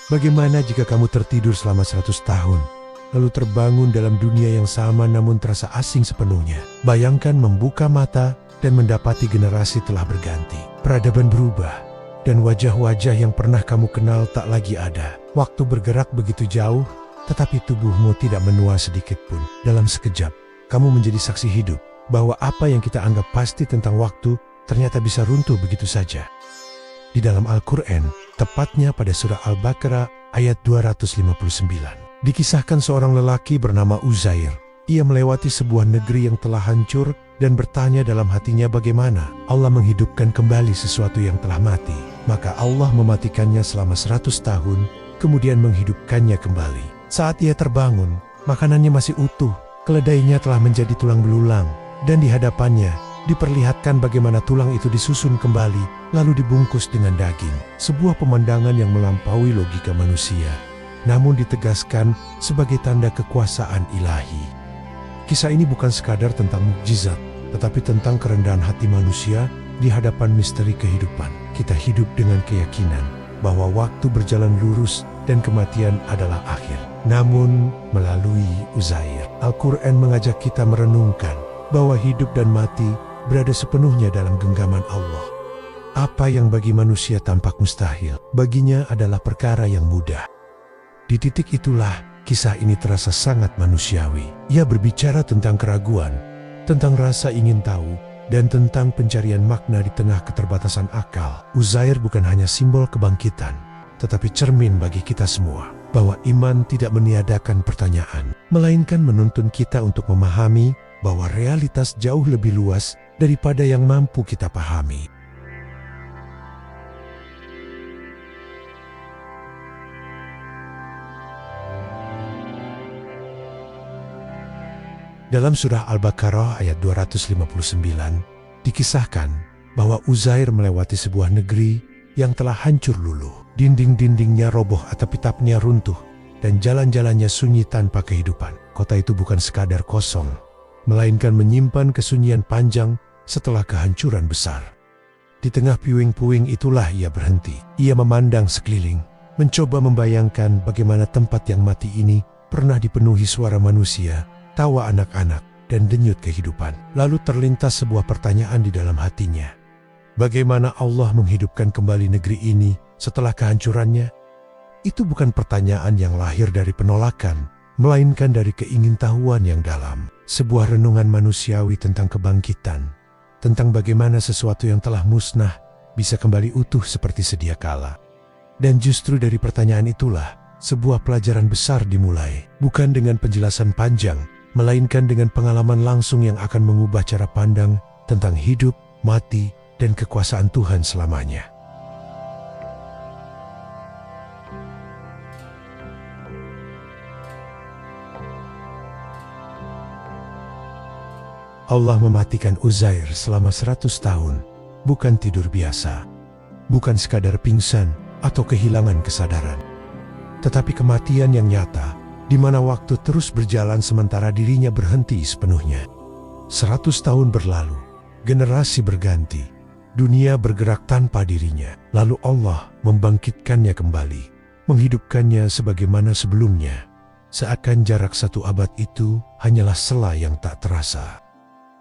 Bagaimana jika kamu tertidur selama 100 tahun, lalu terbangun dalam dunia yang sama namun terasa asing sepenuhnya? Bayangkan membuka mata dan mendapati generasi telah berganti. Peradaban berubah, dan wajah-wajah yang pernah kamu kenal tak lagi ada. Waktu bergerak begitu jauh, tetapi tubuhmu tidak menua sedikit pun. Dalam sekejap, kamu menjadi saksi hidup bahwa apa yang kita anggap pasti tentang waktu ternyata bisa runtuh begitu saja. Di dalam Al-Quran, tepatnya pada surah Al-Baqarah ayat 259, dikisahkan seorang lelaki bernama Uzair. Ia melewati sebuah negeri yang telah hancur dan bertanya dalam hatinya bagaimana Allah menghidupkan kembali sesuatu yang telah mati. Maka Allah mematikannya selama 100 tahun, kemudian menghidupkannya kembali. Saat ia terbangun, makanannya masih utuh, keledainya telah menjadi tulang belulang, dan di hadapannya diperlihatkan bagaimana tulang itu disusun kembali, lalu dibungkus dengan daging. Sebuah pemandangan yang melampaui logika manusia, namun ditegaskan sebagai tanda kekuasaan ilahi. Kisah ini bukan sekadar tentang mukjizat, tetapi tentang kerendahan hati manusia di hadapan misteri kehidupan. Kita hidup dengan keyakinan bahwa waktu berjalan lurus dan kematian adalah akhir. Namun, melalui Uzair, Al-Quran mengajak kita merenungkan bahwa hidup dan mati berada sepenuhnya dalam genggaman Allah. Apa yang bagi manusia tampak mustahil, baginya adalah perkara yang mudah. Di titik itulah kisah ini terasa sangat manusiawi. Ia berbicara tentang keraguan, tentang rasa ingin tahu, dan tentang pencarian makna di tengah keterbatasan akal. Uzair bukan hanya simbol kebangkitan, tetapi cermin bagi kita semua, bahwa iman tidak meniadakan pertanyaan, melainkan menuntun kita untuk memahami bahwa realitas jauh lebih luas daripada yang mampu kita pahami. Dalam surah Al-Baqarah ayat 259, dikisahkan bahwa Uzair melewati sebuah negeri yang telah hancur luluh. Dinding-dindingnya roboh, atap-atapnya runtuh, dan jalan-jalannya sunyi tanpa kehidupan. Kota itu bukan sekadar kosong, melainkan menyimpan kesunyian panjang setelah kehancuran besar. Di tengah puing-puing itulah ia berhenti. Ia memandang sekeliling, mencoba membayangkan bagaimana tempat yang mati ini pernah dipenuhi suara manusia, tawa anak-anak, dan denyut kehidupan. Lalu terlintas sebuah pertanyaan di dalam hatinya. Bagaimana Allah menghidupkan kembali negeri ini setelah kehancurannya? Itu bukan pertanyaan yang lahir dari penolakan, melainkan dari keingintahuan yang dalam. Sebuah renungan manusiawi tentang kebangkitan, tentang bagaimana sesuatu yang telah musnah bisa kembali utuh seperti sedia kala. Dan justru dari pertanyaan itulah sebuah pelajaran besar dimulai, bukan dengan penjelasan panjang, melainkan dengan pengalaman langsung yang akan mengubah cara pandang tentang hidup, mati, dan kekuasaan Tuhan selamanya. Allah mematikan Uzair selama 100 tahun, bukan tidur biasa, bukan sekadar pingsan atau kehilangan kesadaran, tetapi kematian yang nyata, di mana waktu terus berjalan sementara dirinya berhenti sepenuhnya. 100 tahun berlalu, generasi berganti, dunia bergerak tanpa dirinya, lalu Allah membangkitkannya kembali, menghidupkannya sebagaimana sebelumnya, seakan jarak 1 abad itu hanyalah sela yang tak terasa.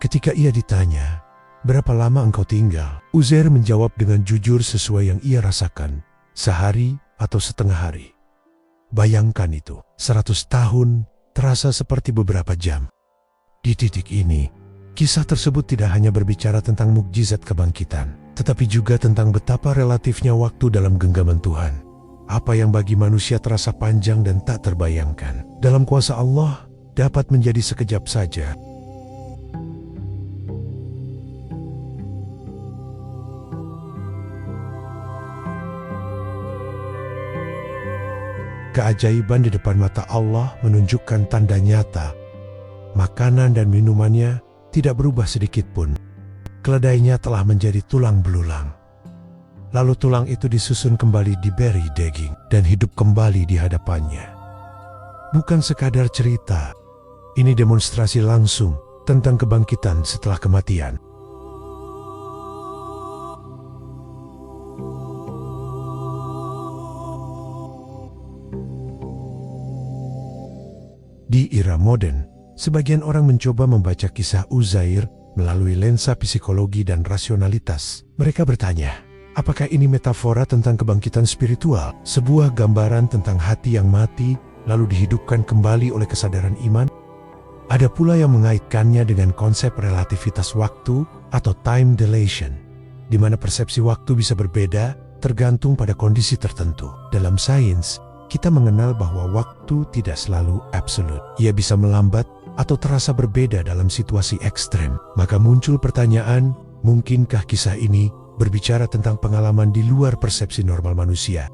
Ketika ia ditanya, "Berapa lama engkau tinggal?" Uzair menjawab dengan jujur sesuai yang ia rasakan, sehari atau setengah hari. Bayangkan itu, 100 tahun terasa seperti beberapa jam. Di titik ini, kisah tersebut tidak hanya berbicara tentang mukjizat kebangkitan, tetapi juga tentang betapa relatifnya waktu dalam genggaman Tuhan. Apa yang bagi manusia terasa panjang dan tak terbayangkan, dalam kuasa Allah dapat menjadi sekejap saja. Keajaiban di depan mata Allah menunjukkan tanda nyata. Makanan dan minumannya tidak berubah sedikit pun. Keledainya telah menjadi tulang belulang. Lalu tulang itu disusun kembali diberi daging dan hidup kembali di hadapannya. Bukan sekadar cerita, ini demonstrasi langsung tentang kebangkitan setelah kematian. Di era modern, sebagian orang mencoba membaca kisah Uzair melalui lensa psikologi dan rasionalitas. Mereka bertanya, apakah ini metafora tentang kebangkitan spiritual, sebuah gambaran tentang hati yang mati lalu dihidupkan kembali oleh kesadaran iman? Ada pula yang mengaitkannya dengan konsep relativitas waktu atau time dilation, di mana persepsi waktu bisa berbeda tergantung pada kondisi tertentu. Dalam sains, kita mengenal bahwa waktu tidak selalu absolut. Ia bisa melambat atau terasa berbeda dalam situasi ekstrem. Maka muncul pertanyaan, mungkinkah kisah ini berbicara tentang pengalaman di luar persepsi normal manusia?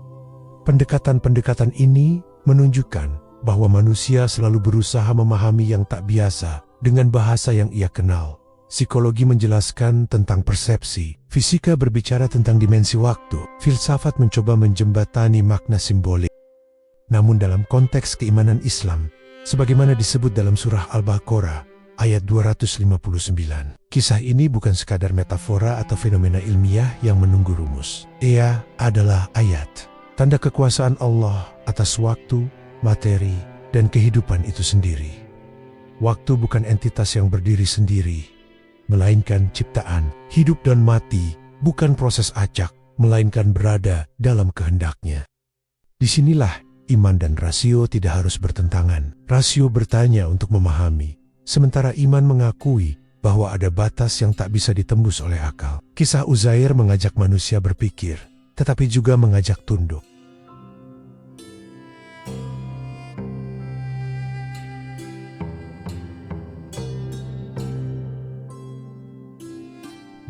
Pendekatan-pendekatan ini menunjukkan bahwa manusia selalu berusaha memahami yang tak biasa dengan bahasa yang ia kenal. Psikologi menjelaskan tentang persepsi, fisika berbicara tentang dimensi waktu, filsafat mencoba menjembatani makna simbolik. Namun dalam konteks keimanan Islam, sebagaimana disebut dalam surah Al-Baqarah ayat 259, kisah ini bukan sekadar metafora atau fenomena ilmiah yang menunggu rumus. Ia adalah ayat, tanda kekuasaan Allah atas waktu, materi, dan kehidupan itu sendiri. Waktu bukan entitas yang berdiri sendiri, melainkan ciptaan. Hidup dan mati bukan proses acak, melainkan berada dalam kehendaknya. Disinilah iman dan rasio tidak harus bertentangan. Rasio bertanya untuk memahami, sementara iman mengakui bahwa ada batas yang tak bisa ditembus oleh akal. Kisah Uzair mengajak manusia berpikir, tetapi juga mengajak tunduk.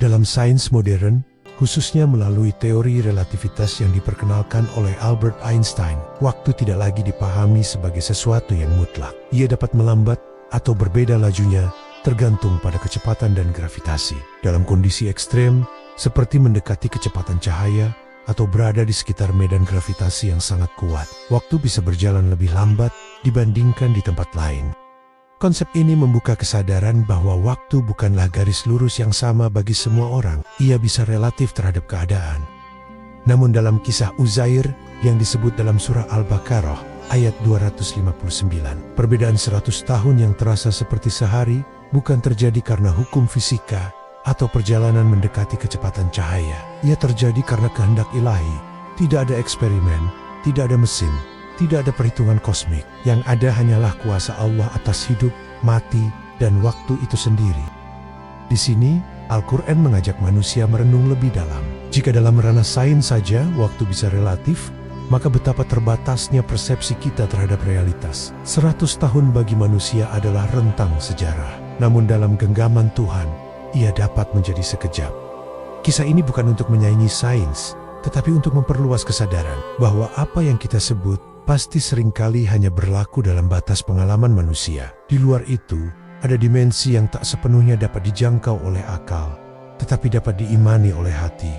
Dalam sains modern, khususnya melalui teori relativitas yang diperkenalkan oleh Albert Einstein, waktu tidak lagi dipahami sebagai sesuatu yang mutlak. Ia dapat melambat atau berbeda lajunya tergantung pada kecepatan dan gravitasi. Dalam kondisi ekstrem, seperti mendekati kecepatan cahaya atau berada di sekitar medan gravitasi yang sangat kuat, waktu bisa berjalan lebih lambat dibandingkan di tempat lain. Konsep ini membuka kesadaran bahwa waktu bukanlah garis lurus yang sama bagi semua orang. Ia bisa relatif terhadap keadaan. Namun dalam kisah Uzair yang disebut dalam surah Al-Baqarah ayat 259, perbedaan 100 tahun yang terasa seperti sehari bukan terjadi karena hukum fisika atau perjalanan mendekati kecepatan cahaya. Ia terjadi karena kehendak ilahi. Tidak ada eksperimen, tidak ada mesin, tidak ada perhitungan kosmik. Yang ada hanyalah kuasa Allah atas hidup, mati, dan waktu itu sendiri. Di sini, Al-Quran mengajak manusia merenung lebih dalam. Jika dalam ranah sains saja waktu bisa relatif, maka betapa terbatasnya persepsi kita terhadap realitas. 100 tahun bagi manusia adalah rentang sejarah. Namun dalam genggaman Tuhan, ia dapat menjadi sekejap. Kisah ini bukan untuk menyaingi sains, tetapi untuk memperluas kesadaran bahwa apa yang kita sebut pasti seringkali hanya berlaku dalam batas pengalaman manusia. Di luar itu, ada dimensi yang tak sepenuhnya dapat dijangkau oleh akal, tetapi dapat diimani oleh hati.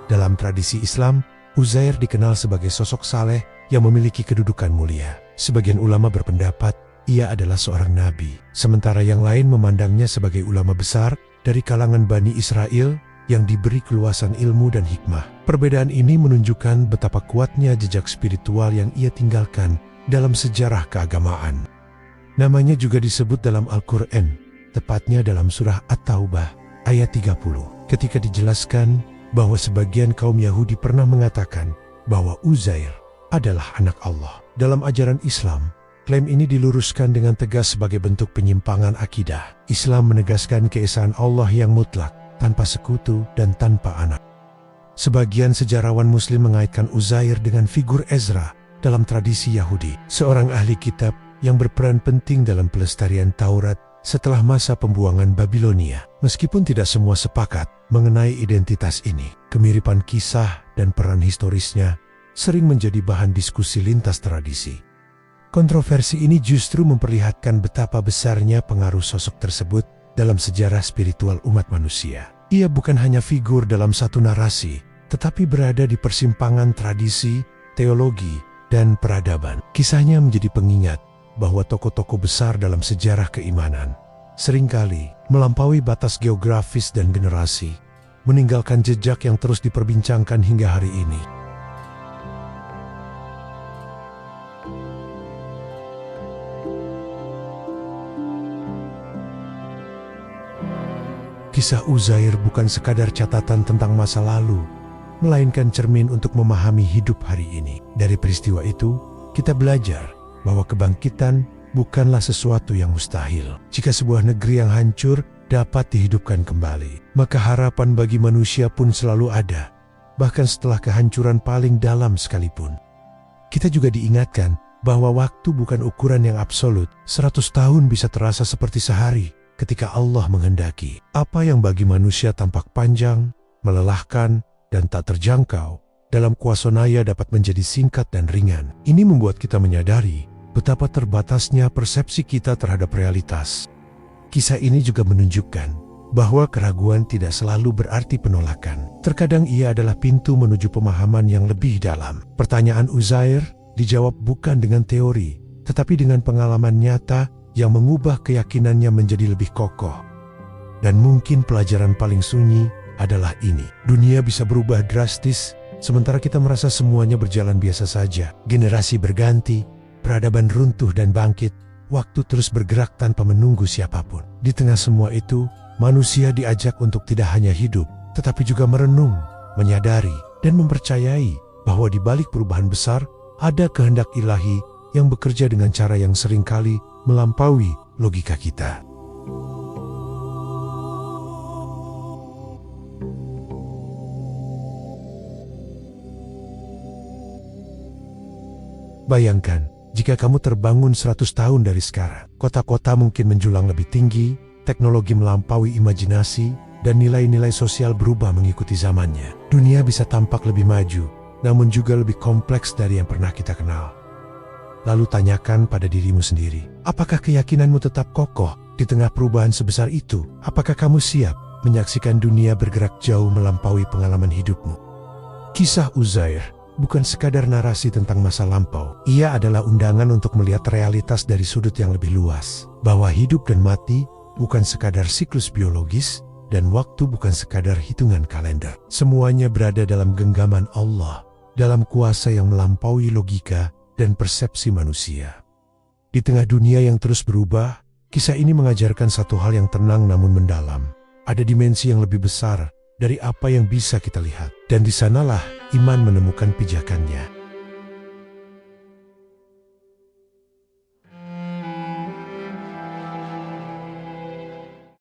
Dalam tradisi Islam, Uzair dikenal sebagai sosok saleh yang memiliki kedudukan mulia. Sebagian ulama berpendapat ia adalah seorang nabi, sementara yang lain memandangnya sebagai ulama besar dari kalangan Bani Israel yang diberi keluasan ilmu dan hikmah. Perbedaan ini menunjukkan betapa kuatnya jejak spiritual yang ia tinggalkan dalam sejarah keagamaan. Namanya juga disebut dalam Al-Quran, tepatnya dalam surah At-Taubah ayat 30, ketika dijelaskan bahwa sebagian kaum Yahudi pernah mengatakan bahwa Uzair adalah anak Allah. Dalam ajaran Islam, klaim ini diluruskan dengan tegas sebagai bentuk penyimpangan akidah. Islam menegaskan keesaan Allah yang mutlak, tanpa sekutu dan tanpa anak. Sebagian sejarawan Muslim mengaitkan Uzair dengan figur Ezra dalam tradisi Yahudi, seorang ahli kitab yang berperan penting dalam pelestarian Taurat setelah masa pembuangan Babilonia. Meskipun tidak semua sepakat mengenai identitas ini, kemiripan kisah dan peran historisnya sering menjadi bahan diskusi lintas tradisi. Kontroversi ini justru memperlihatkan betapa besarnya pengaruh sosok tersebut dalam sejarah spiritual umat manusia. Ia bukan hanya figur dalam satu narasi, tetapi berada di persimpangan tradisi, teologi, dan peradaban. Kisahnya menjadi pengingat bahwa tokoh-tokoh besar dalam sejarah keimanan seringkali melampaui batas geografis dan generasi, meninggalkan jejak yang terus diperbincangkan hingga hari ini. Kisah Uzair bukan sekadar catatan tentang masa lalu, melainkan cermin untuk memahami hidup hari ini. Dari peristiwa itu, kita belajar bahwa kebangkitan bukanlah sesuatu yang mustahil. Jika sebuah negeri yang hancur dapat dihidupkan kembali, maka harapan bagi manusia pun selalu ada, bahkan setelah kehancuran paling dalam sekalipun. Kita juga diingatkan bahwa waktu bukan ukuran yang absolut. 100 tahun bisa terasa seperti sehari ketika Allah menghendaki. Apa yang bagi manusia tampak panjang, melelahkan, dan tak terjangkau, dalam kuasanya dapat menjadi singkat dan ringan. Ini membuat kita menyadari betapa terbatasnya persepsi kita terhadap realitas. Kisah ini juga menunjukkan bahwa keraguan tidak selalu berarti penolakan. Terkadang ia adalah pintu menuju pemahaman yang lebih dalam. Pertanyaan Uzair dijawab bukan dengan teori, tetapi dengan pengalaman nyata yang mengubah keyakinannya menjadi lebih kokoh. Dan mungkin pelajaran paling sunyi adalah ini. Dunia bisa berubah drastis, sementara kita merasa semuanya berjalan biasa saja. Generasi berganti, peradaban runtuh dan bangkit, waktu terus bergerak tanpa menunggu siapapun. Di tengah semua itu, manusia diajak untuk tidak hanya hidup, tetapi juga merenung, menyadari, dan mempercayai bahwa di balik perubahan besar, ada kehendak ilahi yang bekerja dengan cara yang seringkali melampaui logika kita. Bayangkan, jika kamu terbangun 100 tahun dari sekarang, kota-kota mungkin menjulang lebih tinggi, teknologi melampaui imajinasi, dan nilai-nilai sosial berubah mengikuti zamannya. Dunia bisa tampak lebih maju, namun juga lebih kompleks dari yang pernah kita kenal. Lalu tanyakan pada dirimu sendiri, apakah keyakinanmu tetap kokoh di tengah perubahan sebesar itu? Apakah kamu siap menyaksikan dunia bergerak jauh melampaui pengalaman hidupmu? Kisah Uzair bukan sekadar narasi tentang masa lampau. Ia adalah undangan untuk melihat realitas dari sudut yang lebih luas. Bahwa hidup dan mati bukan sekadar siklus biologis, dan waktu bukan sekadar hitungan kalender. Semuanya berada dalam genggaman Allah, dalam kuasa yang melampaui logika dan persepsi manusia. Di tengah dunia yang terus berubah, kisah ini mengajarkan satu hal yang tenang namun mendalam. Ada dimensi yang lebih besar dari apa yang bisa kita lihat. Dan di sanalah iman menemukan pijakannya.